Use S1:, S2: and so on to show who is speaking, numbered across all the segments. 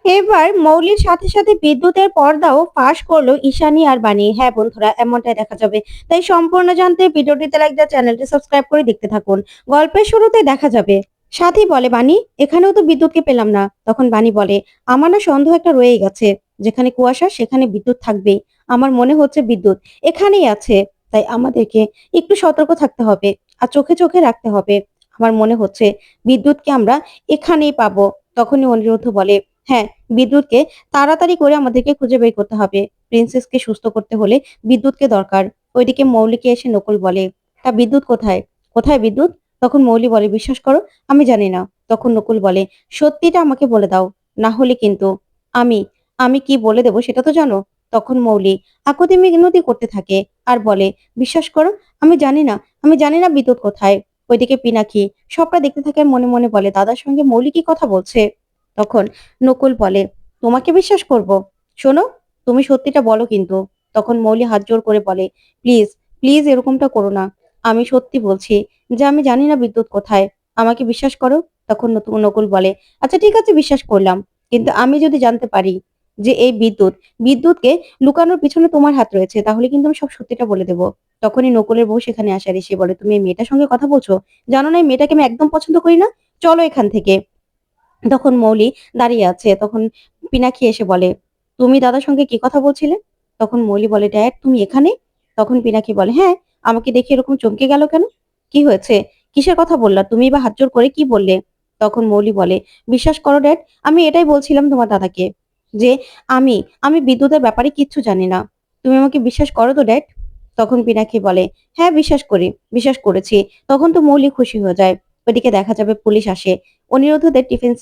S1: এবার মৌলির সাথে সাথে বিদ্যুতের পর্দাও ফাঁস করলো ঈশানী আর বাণী। হ্যাঁ বন্ধুরা, এমনটাই দেখা যাবে। তাই সম্পূর্ণ জানতে ভিডিওটিতে লাইক দিয়ে চ্যানেলটি সাবস্ক্রাইব করে দেখতে থাকুন। গল্পের শুরুতে দেখা যাবে সাথী বলে, বাণী এখানেও তো বিদ্যুৎকে পেলাম না। তখন বাণী বলে, আমার না সন্দেহ একটা রয়েই গেছে। যেখানে কুয়াশা সেখানে বিদ্যুৎ থাকবেই। আমার মনে হচ্ছে বিদ্যুৎ এখানেই আছে। তাই আমাদেরকে একটু সতর্ক থাকতে হবে আর চোখে চোখে রাখতে হবে। আমার মনে হচ্ছে বিদ্যুৎকে আমরা এখানেই পাবো। তখনই অনিরুদ্ধ বলে, হ্যাঁ, বিদ্যুৎকে তাড়াতাড়ি করে আমাদেরকে খুঁজে বের করতে হবে। প্রিন্সেসকে সুস্থ করতে হলে বিদ্যুৎকে দরকার। ওইদিকে মৌলিকে এসে নকুল বলে, তা বিদ্যুৎ কোথায়? কোথায় বিদ্যুৎ? তখন মৌলি বলে, বিশ্বাস করো আমি জানি না। তখন নকুল বলে, সত্যিটা আমাকে বলে দাও, না হলে কিন্তু আমি আমি কি বলে দেবো সেটা তো জানো। তখন মৌলি আকুতি মিনতি করতে থাকে আর বলে, বিশ্বাস করো আমি জানি না, আমি জানি না বিদ্যুৎ কোথায়। ওইদিকে পিনাকি সবটা দেখতে থাকে, মনে মনে বলে, দাদার সঙ্গে মৌলি কি কথা বলছে। তখন নকুল বলে, তোমাকে বিশ্বাস করব? শোনো, তুমি সত্যিটা বলো কিন্তু। তখন মৌলি হাত জোড় করে বলে, প্লিজ প্লিজ এরকমটা করো না। আমি সত্যি বলছি যে আমি জানি না বিদ্যুৎ কোথায়। আমাকে বিশ্বাস করো। তখন নকুল বলে, আচ্ছা ঠিক আছে বিশ্বাস করলাম, কিন্তু আমি যদি জানতে পারি যে এই বিদ্যুৎকে লুকানোর পিছনে তোমার হাত রয়েছে, তাহলে কিন্তু আমি সব সত্যিটা বলে দেবো। তখনই নকুলের বউ সেখানে আসার এসে বলে, তুমি এই মেয়েটার সঙ্গে কথা বলছো? জানো না এই মেয়েটাকে আমি একদম পছন্দ করি না। চলো এখান থেকে। তখন মৌলি দাঁড়িয়ে আছে। তখন পিনাকি এসে বলে, তুমি দাদার সঙ্গে কি কথা বলছিলে? তখন মৌলি বলে, ড্যাড তুমি এখানে? তখন পিনাকি বলে, হ্যাঁ, আমাকে দেখে এরকম চমকে গেল কেন? কি হয়েছে? কিসের কথা বললা তুমি? বা হাত জোড় করে কি বললে? তখন মৌলি বলে, বিশ্বাস করো ড্যাড, আমি এটাই বলছিলাম তোমার দাদাকে, যে আমি আমি বিদ্যুতের ব্যাপারে কিচ্ছু জানি না। তুমি আমাকে বিশ্বাস করো তো ড্যাড? তখন পিনাকি বলে, হ্যাঁ বিশ্বাস করি, বিশ্বাস করেছি। তখন তো মৌলি খুশি হয়ে যায়। ওইদিকে দেখা যাবে পুলিশ আসে অনিরুদ্ধদের টিফিন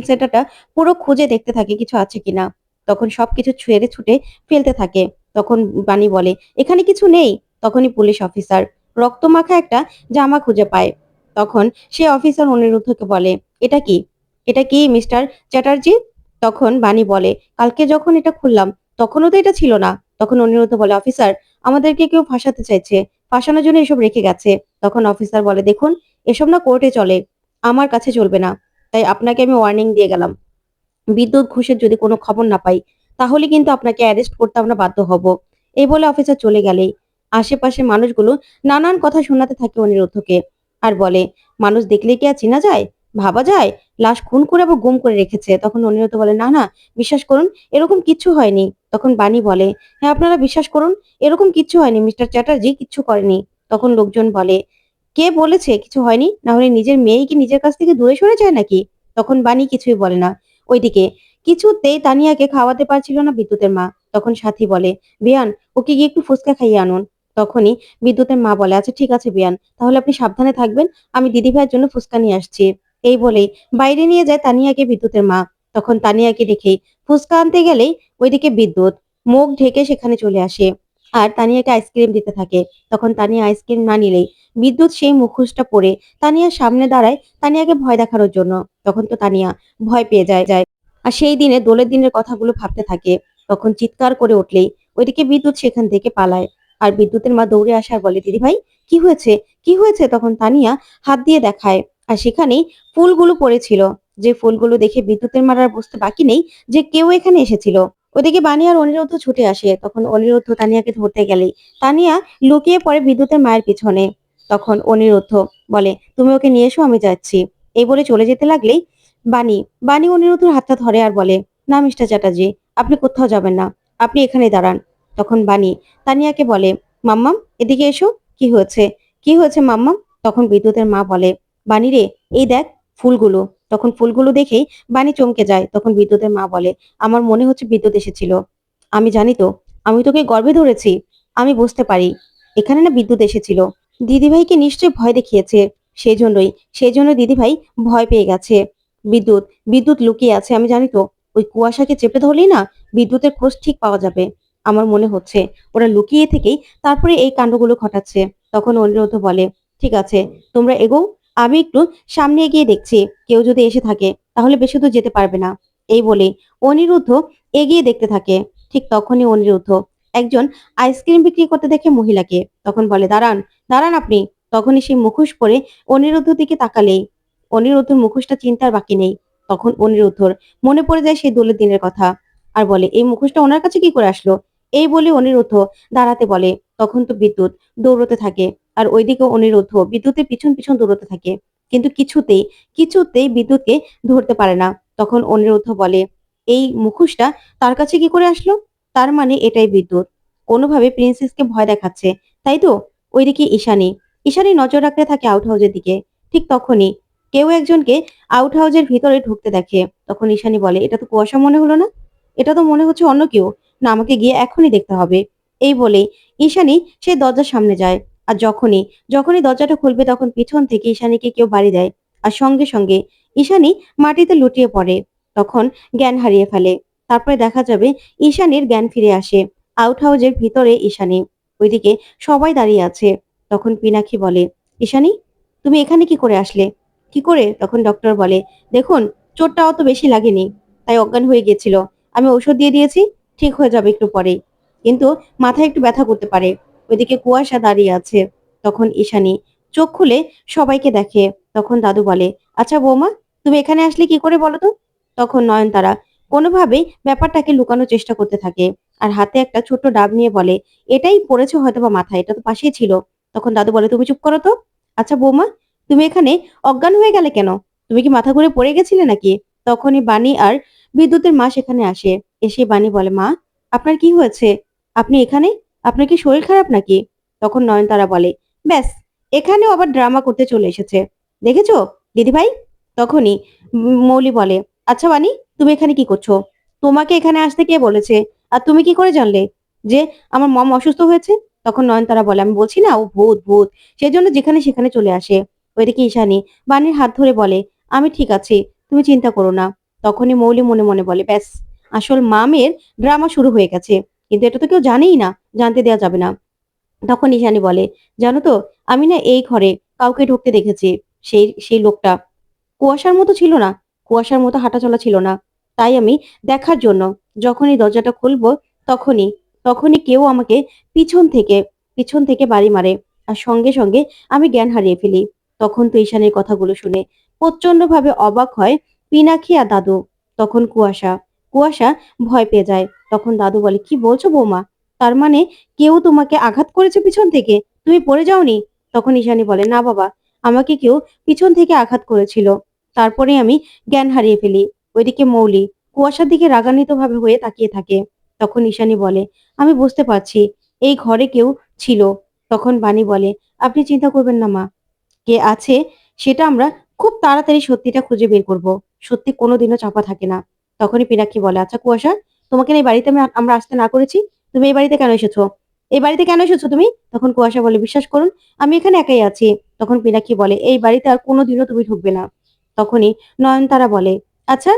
S1: সেন্টারটা পুরো খুঁজে দেখতে থাকে কিছু আছে কিনা। তখন সবকিছু ছুঁড়ে ছুটে ফেলতে থাকে। তখন বাণী বলে, এখানে কিছু নেই। তখনই পুলিশ অফিসার রক্তমাখা একটা জামা খুঁজে পায়। তখন সে অফিসার অনিরুদ্ধকে বলে, এটা কি? এটা কি মিস্টার চ্যাটার্জি? তখন বাণী বলে, কালকে যখন এটা খুললাম তখনও তো এটা ছিল না। তখন অনিরুদ্ধ বলে, অফিসার আমাদেরকে কেউ ফাঁসাতে চাইছে, ফাঁসানোর জন্য এসব রেখে গেছে। তখন অফিসার বলে, দেখুন এসব না কোর্টে চলে, আমার কাছে চলবে না। তাই আপনাকে আমি ওয়ার্নিং দিয়ে গেলাম, বিদ্যুৎ ঘোষের যদি কোনো খবর না পাই তাহলে কিন্তু আপনাকে অ্যারেস্ট করতে আমরা বাধ্য হব। এই বলে অফিসার চলে গেলেই আশেপাশে মানুষগুলো নানান কথা শোনাতে থাকে অনিরুদ্ধকে আর বলে, মানুষ দেখলে কি আর চেনা যায়? ভাবা যায় লাশ খুন করে আবার গুম করে রেখেছে। তখন অনিরুদ্ধ বলে, না না, বিশ্বাস করুন এরকম কিচ্ছু হয়নি। তখন বাণী বলে, হ্যাঁ আপনারা বিশ্বাস করুন, এরকম কিচ্ছু হয়নি, মিস্টার চ্যাটার্জি কিচ্ছু করেনি। তখন লোকজন বলে, কে বলেছে কিছু হয়নি? না হলে নিজের মেয়ে কি নিজের কাছ থেকে দূরে সরে যায় নাকি? তখন বাণী কিছুই বলে না। ওইদিকে কিছুতেই তানিয়াকে খাওয়াতে পারছিল না বিদ্যুতের মা। তখন সাথী বলে, বিয়ান ওকে গিয়ে একটু ফুচকা খাইয়ে আনুন। তখনই বিদ্যুতের মা বলে, আচ্ছা ঠিক আছে বিয়ান, তাহলে আপনি সাবধানে থাকবেন, আমি দিদি ভাইয়ের জন্য ফুচকা নিয়ে আসছি। এই বলেই বাইরে নিয়ে যায় তানিয়াকে বিদ্যুতের মা। তখন তানিয়াকে দেখেই ফুচকা আনতে গেলেই ওইদিকে বিদ্যুৎ মুখ ঢেকে সেখানে চলে আসে আর তানিয়াকে আইসক্রিম দিতে থাকে। তখন তানিয়া আইসক্রিম না নিলেই বিদ্যুৎ সেই মুখোশটা পরে তানিয়ার সামনে দাঁড়ায় তানিয়াকে ভয় দেখানোর জন্য। তখন তো তানিয়া ভয় পেয়ে যায় আর সেই দিনে দোলের দিনের কথাগুলো ভাবতে থাকে। তখন চিৎকার করে উঠলেই ওইদিকে বিদ্যুৎ সেখান থেকে পালায় আর বিদ্যুতের মা দৌড়ে আসার বলে, দিদি ভাই কি হয়েছে? কি হয়েছে? তখন তানিয়া হাত দিয়ে দেখায় আর সেখানেই ফুলগুলো পড়েছিল। যে ফুলগুলো দেখে বিদ্যুতের মার আর বুঝতে বাকি নেই যে কেউ এখানে এসেছিল। ওদিকে বানি আর অনিরুদ্ধ ছুটে আসে। তখন অনিরুদ্ধ তানিয়াকে ধরতে গেলেই তানিয়া লুকিয়ে পড়ে বিদ্যুতের মায়ের পিছনে। তখন অনিরুদ্ধ বলে, তুমি ওকে নিয়ে এসো, আমি যাচ্ছি। এই বলে চলে যেতে লাগলেই বানি বানি অনিরুদ্ধর হাতটা ধরে আর বলে, না মিস্টার চ্যাটার্জি, আপনি কোথাও যাবেন না, আপনি এখানে দাঁড়ান। তখন বানি তানিয়াকে বলে, মাম্মাম এদিকে এসো। কি হয়েছে? কি হয়েছে মাম্মাম? তখন বিদ্যুতের মা বলে, বানি রে, এই দেখ ফুলগুলো। তখন ফুলগুলো দেখেই বানি চমকে যায়। তখন বিদ্যুতের মা বলে, আমার মনে হচ্ছে বিদ্যুৎ এসেছিল। আমি জানি তো, আমি তোকে গর্ভে ধরেছি, আমি বুঝতে পারি এখানে না বিদ্যুৎ এসেছিল। দিদিভাইকে নিশ্চয়ই ভয় দেখিয়েছে, সেই জন্যই সেই জন্য দিদিভাই ভয় পেয়ে গেছে। বিদ্যুৎ বিদ্যুৎ লুকিয়ে আছে, আমি জানি তো। ওই কুয়াশাকে চেপে ধরলেই না বিদ্যুতের খোঁজ ঠিক পাওয়া যাবে। আমার মনে হচ্ছে ওরা লুকিয়ে থেকেই তারপরে এই কাণ্ডগুলো ঘটাচ্ছে। তখন অনিরুদ্ধ বলে, ঠিক আছে তোমরা এগো, আমি একটু সামনে এগিয়ে দেখছি, কেউ যদি এসে থাকে তাহলে বেশি দূর যেতে পারবে না। এই বলে অনিরুদ্ধ এগিয়ে দেখতে থাকে। ঠিক তখনই অনিরুদ্ধ একজন আইসক্রিম বিক্রি করতে দেখে মহিলাকে। তখন বলে, দাঁড়ান দাঁড়ান আপনি। তখনই সেই মুখোশ পরে অনিরুদ্ধর দিকে তাকালেই অনিরুদ্ধর মুখোশটা চিন্তার বাকি নেই। তখন অনিরুদ্ধর মনে পড়ে যায় সেই দোলের দিনের কথা আর বলে এই মুখোশটা ওনার কাছে কি করে আসলো। এই বলে অনিরুদ্ধ দাঁড়াতে বলে। তখন তো বিদ্যুৎ দৌড়তে থাকে আর ওইদিকে অনিরুদ্ধ বিদ্যুতের পিছন পিছন দৌড়তে থাকে, কিন্তু কিছুতেই কিছুতেই বিদ্যুৎকে ধরতে পারে না। তখন অনিরুদ্ধ বলে এই মুখোশটা তার কাছে কি করে আসলো, তার মানে এটাই বিদ্যুৎ কোনোভাবে প্রিন্সেসকে ভয় দেখাচ্ছে, তাই তো। ওইদিকে ঈশানী ঈশানী নজর রাখতে থাকে আউট হাউসের দিকে। ঠিক তখনই কেউ একজনকে আউট হাউসের ভিতরে ঢুকতে দেখে। তখন ঈশানী বলে এটা তো কুয়াশা মনে হলো না, এটা তো মনে হচ্ছে অন্য কেউ, না আমাকে গিয়ে এখনই দেখতে হবে। এই বলেই ঈশানী সেই দরজার সামনে যায়। আর যখনই যখনই দরজাটা খুলবে তখন পিছন থেকে ঈশানীকে কেউ বাড়ি দেয়। আর সঙ্গে সঙ্গে ঈশানী মাটিতে লুটিয়ে পড়ে। তখন জ্ঞান হারিয়ে ফেলে। তারপরে দেখা যাবে ঈশানীর জ্ঞান ফিরে আসে। আউট হাউসের ভিতরে ঈশানী, ওইদিকে সবাই দাঁড়িয়ে আছে। তখন পিনাক্ষী বলে ঈশানী তুমি এখানে কি করে আসলে, কি করে? তখন ডক্টর বলে দেখুন চোটটা অত বেশি লাগেনি, তাই অজ্ঞান হয়ে গেছিল। আমি ঔষধ দিয়ে দিয়েছি, ঠিক হয়ে যাবে একটু পরেই, কিন্তু মাথায় একটু ব্যথা করতে পারে। ওইদিকে কুয়াশা দাঁড়িয়ে আছে। তখন ঈশানী চোখ খুলে সবাইকে দেখে। তখন দাদু বলে আচ্ছা বৌমা তুমি এখানে আসলে কি করে বলো তো। তখন নয়নতারা কোনোভাবেই ব্যাপারটাকে লুকানোর চেষ্টা করতে থাকে আর হাতে একটা ছোট্ট ডাব নিয়ে বলে এটাই পড়েছে হয়তো বা মাথায়, এটা তো পাশেই ছিল। তখন দাদু বলে তুমি চুপ করো তো। আচ্ছা বৌমা তুমি এখানে অজ্ঞান হয়ে গেলে কেন, তুমি কি মাথা ঘুরে পড়ে গেছিলে নাকি? তখনই বাণী আর বিদ্যুতের মা সেখানে আসে। এসে বাণী বলে মা আপনার কি হয়েছে, আপনি এখানে, আপনার কি শরীর খারাপ নাকি? তখন নয়নতারা বলে ব্যাস এখানেও আবার ড্রামা করতে চলে এসেছে, দেখেছো দিদিভাই। তখনই মৌলি বলে আচ্ছা বাণী তুমি এখানে কি করছো, তোমাকে এখানে আসতে কে বলেছে, আর তুমি কি করে জানলে যে আমার মম অসুস্থ হয়েছে? তখন নয়নতারা বলে আমি বলছি না ও ভূত ভূত, সেজন্য যেখানে সেখানে চলে আসে। ওইদিকে ঈশানী বাণীর হাত ধরে বলে আমি ঠিক আছি, তুমি চিন্তা করো না। তখনই মৌলি মনে মনে বলে ব্যাস আসল মামের ড্রামা শুরু হয়ে গেছে, কিন্তু এটা তো কেউ জানেই না, জানতে দেওয়া যাবে না। তখন ঈশানী বলে জানো তো আমি না এই ঘরে কাউকে ঢুকতে দেখেছি, সেই সেই লোকটা কুয়াশার মতো ছিল না, কুয়াশার মতো হাঁটাচলা ছিল না, তাই আমি দেখার জন্য যখনই দরজাটা খুলবো তখনই তখনই কেউ আমাকে পিছন থেকে পিছন থেকে বাড়ি মারে আর সঙ্গে সঙ্গে আমি জ্ঞান হারিয়ে ফেলি। তখন তো ঈশানের কথাগুলো শুনে প্রচন্ড ভাবে অবাক হয় পিনাক্ষী আর দাদু। তখন কুয়াশা কুয়াশা ভয় পেয়ে যায়। তখন দাদু বলে কি বলছো বৌমা, তার মানে কেউ তোমাকে আঘাত করেছে পিছন থেকে, তুমি পড়ে যাওনি? তখন ঈশানী বলে না বাবা, আমাকে কেউ পিছন থেকে আঘাত করেছিল, তারপরে আমি জ্ঞান হারিয়ে ফেলি। ওইদিকে মৌলি কুয়াশার দিকে রাগান্বিত ভাবে হয়ে তাকিয়ে থাকে। তখন ঈশানী বলে আমি বুঝতে পারছি এই ঘরে কেউ ছিল। তখন বাণী বলে আপনি চিন্তা করবেন না মা, কে আছে সেটা আমরা খুব তাড়াতাড়ি সত্যিটা খুঁজে বের করব, সত্যি কোনোদিনও চাপা থাকে না। তখনই পিনাক্ষী বলে আচ্ছা কুয়াশা তোমাকে না এই বাড়িতে আমরা আসতে না করেছি, তুমি এই বাড়িতে কেন এসেছো, এই বাড়িতে কেন এসেছো তুমি? তখন কুয়াশা বলে বিশ্বাস করুন আমি এখানে একাই আছি। তখন পিনাক্ষী বলে এই বাড়িতে আর কোনোদিনও তুমি ঢুকবে না। তখনই নয়নতারা বলে আচ্ছা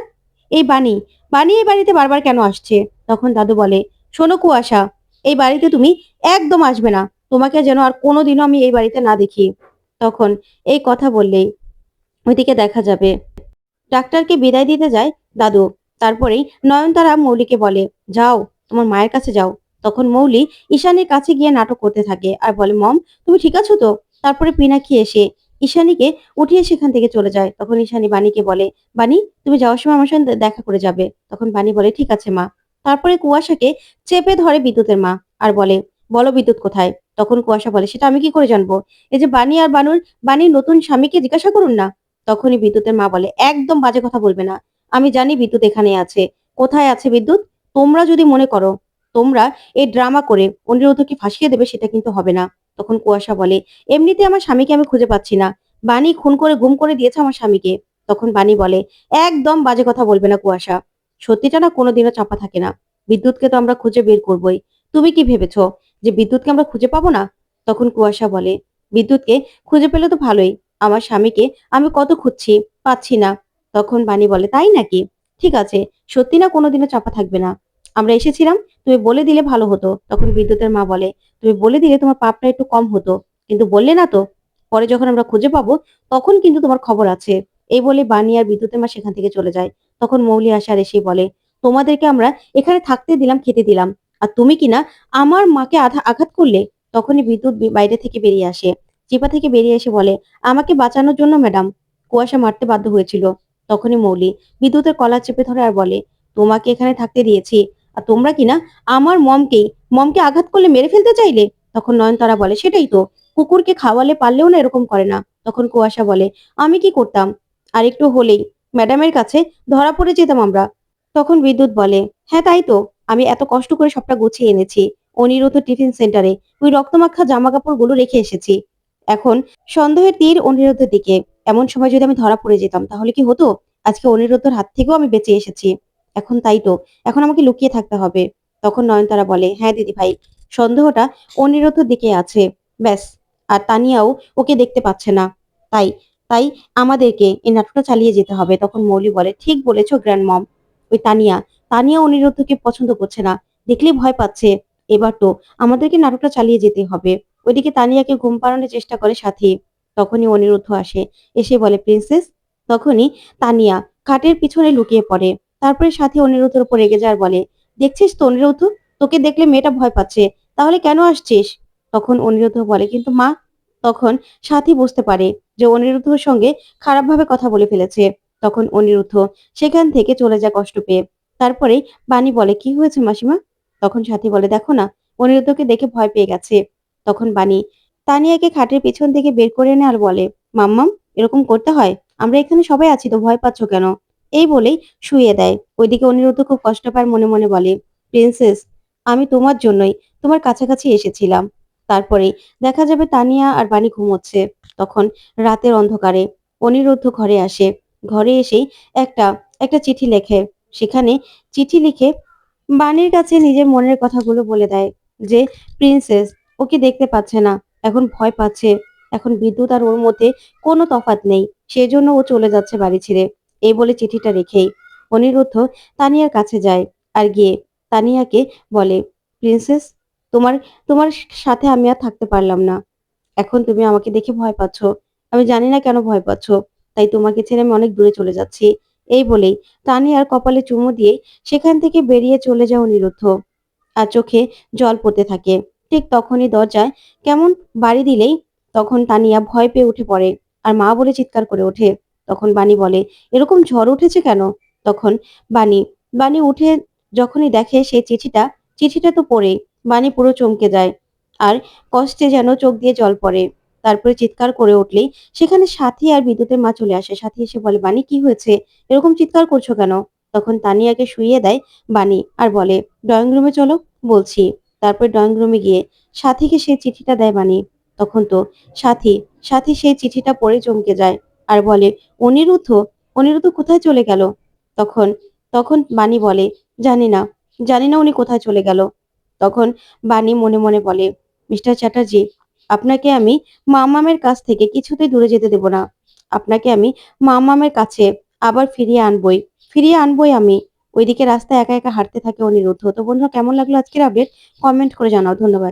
S1: এই বাণী বাণী এই বাড়িতে বারবার কেন আসছে? তখন দাদু বলে শোনো কুয়াশা, এই বাড়িতে তুমি একদম আসবে না, তোমাকে যেন আর কোনোদিনও আমি এই বাড়িতে না দেখি। তখন এই কথা বললেই ওইদিকে দেখা যাবে ডাক্তারকে বিদায় দিতে যায় দাদু। তারপরেই নয়নতারা মৌলিকে বলে যাও তোমার মায়ের কাছে যাও। তখন মৌলি ঈশানীর কাছে গিয়ে নাটক করতে থাকে আর বলে মম তুমি ঠিক আছো তো? তারপরে পিনাক্ষী এসে ঈশানীকে উঠিয়ে সেখান থেকে চলে যায়। তখন ঈশানী বাণীকে বলে বাণী তুমি যাওয়ার সময় আমার সঙ্গে দেখা করে যাবে। তখন বাণী বলে ঠিক আছে মা। তারপরে কুয়াশাকে চেপে ধরে বিদ্যুতের মা আর বলে বলো বিদ্যুৎ কোথায়? তখন কুয়াশা বলে সেটা আমি কি করে জানবো, এই যে বাণী আর বাণীর নতুন স্বামীকে জিজ্ঞাসা করুন না। তখনই বিদ্যুতের মা বলে একদম বাজে কথা বলবে না, আমি জানি বিদ্যুৎ এখানে আছে। কোথায় আছে বিদ্যুৎ? তোমরা যদি মনে করো তোমরা এই ড্রামা করে অনিরুদ্ধকে ফাঁসিয়ে দেবে সেটা কিন্তু হবে না। তখন কুয়াশা বলে এমনিতে আমার স্বামীকে আমি খুঁজে পাচ্ছি না, বাণী খুন করে গুম করে দিয়েছে আমার স্বামীকে। তখন বাণী বলে একদম বাজে কথা বলবে না কুয়াশা, সত্যিটা না কোনোদিনও চাপা থাকে না, বিদ্যুৎকে তো আমরা খুঁজে বের করবই। তুমি কি ভেবেছো যে বিদ্যুৎকে আমরা খুঁজে পাবো না? তখন কুয়াশা বলে বিদ্যুৎকে খুঁজে পেলে তো ভালোই, আমার স্বামীকে আমি কত খুঁজছি, পাচ্ছি না। তখন বাণী বলে তাই নাকি, ঠিক আছে, সত্যি না কোনোদিনও চাপা থাকবে না, আমরা এসেছিলাম তুমি বলে দিলে ভালো হতো। তখন বিদ্যুতের মা বলে তুমি বলে দিলে তোমার পাপটা একটু কম হতো, কিন্তু বললে না তো, পরে যখন আমরা খুঁজে পাবো তখন কিন্তু তোমার খবর আছে। এই বলে বাণী আর বিদ্যুতের মা সেখান থেকে চলে যায়। তখন মৌলি আসার এসে বলে তোমাদেরকে আমরা এখানে থাকতে দিলাম, খেতে দিলাম, আর তুমি কিনা আমার মাকে আঘাত করলে। তখনই বিদ্যুৎ বাইরে থেকে বেরিয়ে আসে, চিপা থেকে বেরিয়ে এসে বলে আমাকে বাঁচানোর জন্য ম্যাডাম কুয়াশা মারতে বাধ্য হয়েছিল। তখনই মৌলি বিদ্যুতের কলার চেপে ধরে আর বলে, তোমাকে এখানে থাকতে দিয়েছি, আর তোমরা কিনা আমার মমকে আঘাত করলে মেরে ফেলতে চাইলে। তখন নয়নতারা বলে, সেটাই তো, কুকুরকে খাওয়ালে পারলেও না এরকম করে না। তখন কুয়াশা বলে, আমি কি করতাম, আর একটু হলেই ম্যাডামের কাছে ধরা পড়ে যেতাম আমরা। তখন বিদ্যুৎ বলে, হ্যাঁ তাই তো, আমি এত কষ্ট করে সবটা গুছিয়ে এনেছি অনিরুদ্ধ টিফিন সেন্টারে, ওই রক্তমাখা জামা কাপড়গুলো রেখে এসেছি। এখন সন্দেহের তীর অনিরুদ্ধের দিকে। এমন সময় যদি আমি ধরা পড়ে যেতাম তাহলে কি হতো? আজকে অনিরুদ্ধর হাত থেকেও আমি বেঁচে এসেছি। এখন তাই তো, এখন আমাকে লুকিয়ে থাকতে হবে। তখন নয়নতারা বলে, হ্যাঁ দিদি ভাই, সন্দেহটা অনিরুদ্ধর দিকে আছে, ব্যাস। আর তানিয়াও ওকে দেখতে পাচ্ছে না, তাই তাই আমাদেরকে এই নাটকটা চালিয়ে যেতে হবে। তখন মৌলি বলে, ঠিক বলেছো গ্র্যান্ড মম। ওই তানিয়া অনিরুদ্ধকে পছন্দ করছে না, দেখলেই ভয় পাচ্ছে। এবার তো আমাদেরকে নাটকটা চালিয়ে যেতে হবে। ওইদিকে তানিয়াকে ঘুম পাড়ানোর চেষ্টা করে সাথী। তখনই অনিরুদ্ধ আসে, এসে বলে, প্রিন্সেস। তখনই তানিয়া খাটের পিছনে লুকিয়ে পড়ে। তারপরে সাথী অনিরুদ্ধের উপর রেগে যায় আর বলে, দেখছিস তো অনিরুদ্ধ, তোকে দেখলে মেয়েটা ভয় পাচ্ছে, তাহলে কেন আসছিস? তখন অনিরুদ্ধ বলে, কিন্তু মা। তখন সাথী বুঝতে পারে যে অনিরুদ্ধর সঙ্গে খারাপভাবে কথা বলে ফেলেছে। তখন অনিরুদ্ধ সেখান থেকে চলে যায় কষ্ট পেয়ে। তারপরে বাণী বলে, কি হয়েছে মাসিমা? তখন সাথী বলে, দেখো না, অনিরুদ্ধকে দেখে ভয় পেয়ে গেছে। তখন বাণী তানিয়াকে খাটের পেছন থেকে বের করে এনে আর বলে, মাম্মাম, এরকম করতে হয়? আমরা এখানে সবাই আছি তো, ভয় পাচ্ছ কেন? এই বলেই শুইয়ে দেয়। ওইদিকে অনিরুদ্ধ খুব কষ্ট পায়, মনে মনে বলে, প্রিন্সেস, আমি তোমার জন্যই তোমার কাছাকাছি এসেছিলাম। তারপরে দেখা যাবে তানিয়া আর বাণী ঘুমোচ্ছে। তখন রাতের অন্ধকারে অনিরুদ্ধ ঘরে আসে। ঘরে এসেই একটা একটা চিঠি লেখে। সেখানে চিঠি লিখে বাণীর কাছে নিজের মনের কথাগুলো বলে দেয় যে প্রিন্সেস ওকে দেখতে পাচ্ছে না, এখন ভয় পাচ্ছে। এখন বিদ্যুৎ আর ওর মধ্যে কোনো তফাৎ নেই, সেজন্য ও চলে যাচ্ছে বাড়ি ছেড়ে। এই বলে চিঠিটা রেখেই অনিরুদ্ধ তানিয়ার কাছে যায় আর গিয়ে তানিয়াকে বলে, প্রিন্সেস, তোমার তোমার সাথে আমি আর থাকতে পারলাম না। এখন তুমি আমাকে দেখে ভয় পাচ্ছ। আমি জানি না কেন ভয় পাচ্ছ। তাই তোমাকে ছেড়ে আমি অনেক দূরে চলে যাচ্ছি। এই বলেই তানিয়ার কপালে চুমু দিয়ে সেখান থেকে বেরিয়ে চলে যায় অনিরুদ্ধ। আর চোখে জল পড়তে থাকে। ঠিক তখনই দরজায় কেমন বাড়ি দিলেই তখন তানিয়া ভয় পেয়ে উঠে পড়ে আর মা বলে চিৎকার করে ওঠে। তখন বাণী বলে, এরকম ঝড় উঠেছে কেন? তখন বাণী বাণী উঠে যখনই দেখে সেই চিঠিটা তো পড়ে বাণী পুরো চমকে যায় আর কষ্টে যেন চোখ দিয়ে জল পড়ে। তারপরে চিৎকার করে উঠলেই সেখানে সাথী আর বিদ্যুতের মা চলে আসে। সাথী এসে বলে, বাণী কি হয়েছে, এরকম চিৎকার করছো কেন? তখন তানিয়াকে শুইয়ে দেয় বাণী আর বলে, ড্রয়িং রুমে চলো, বলছি। তারপর ড্রয়িং রুমে গিয়ে সাথীকে সেই চিঠিটা দেয় বাণী। তখন তো সাথী সাথী সেই চিঠিটা পড়ে চমকে যায় আর বলে, অনিরুদ্ধ অনিরুদ্ধ কোথায় চলে গেল? তখন তখন বাণী বলে, জানি না, জানি না উনি কোথায় চলে গেল। তখন বাণী মনে মনে বলে, মিস্টার চ্যাটার্জি, আপনাকে আমি মামামের কাছ থেকে কিছুতেই দূরে যেতে দেব না। আপনাকে আমি মামামের কাছে আবার ফিরিয়ে আনবই আমি। ওইদিকে রাস্তায় একা একা হাঁটতে থাকে অনিরুদ্ধ। তো বন্ধুরা, কেমন লাগলো আজকের আপডেট? কমেন্ট করে জানাও। ধন্যবাদ।